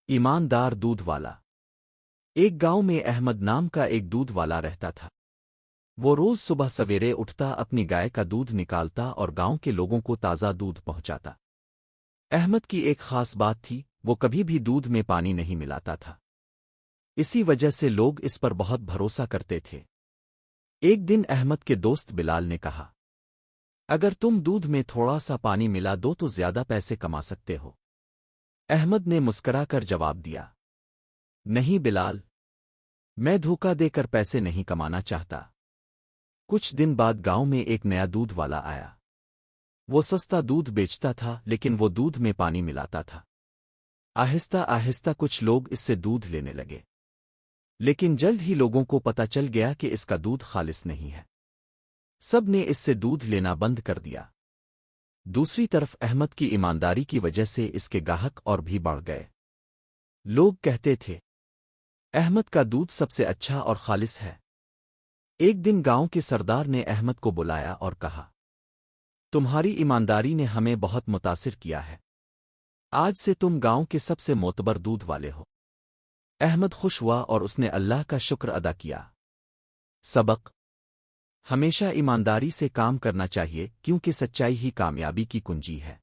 ایماندار دودھ والا۔ ایک گاؤں میں احمد نام کا ایک دودھ والا رہتا تھا۔ وہ روز صبح سویرے اٹھتا، اپنی گائے کا دودھ نکالتا اور گاؤں کے لوگوں کو تازہ دودھ پہنچاتا۔ احمد کی ایک خاص بات تھی، وہ کبھی بھی دودھ میں پانی نہیں ملاتا تھا۔ اسی وجہ سے لوگ اس پر بہت بھروسہ کرتے تھے۔ ایک دن احمد کے دوست بلال نے کہا، اگر تم دودھ میں تھوڑا سا پانی ملا دو تو زیادہ پیسے کما سکتے ہو۔ احمد نے مسکرا کر جواب دیا، نہیں بلال، میں دھوکہ دے کر پیسے نہیں کمانا چاہتا۔ کچھ دن بعد گاؤں میں ایک نیا دودھ والا آیا۔ وہ سستا دودھ بیچتا تھا، لیکن وہ دودھ میں پانی ملاتا تھا۔ آہستہ آہستہ کچھ لوگ اس سے دودھ لینے لگے، لیکن جلد ہی لوگوں کو پتہ چل گیا کہ اس کا دودھ خالص نہیں ہے۔ سب نے اس سے دودھ لینا بند کر دیا۔ دوسری طرف احمد کی ایمانداری کی وجہ سے اس کے گاہک اور بھی بڑھ گئے۔ لوگ کہتے تھے، احمد کا دودھ سب سے اچھا اور خالص ہے۔ ایک دن گاؤں کے سردار نے احمد کو بلایا اور کہا، تمہاری ایمانداری نے ہمیں بہت متاثر کیا ہے۔ آج سے تم گاؤں کے سب سے معتبر دودھ والے ہو۔ احمد خوش ہوا اور اس نے اللہ کا شکر ادا کیا۔ سبق: ہمیشہ ایمانداری سے کام کرنا چاہیے، کیونکہ سچائی ہی کامیابی کی کنجی ہے۔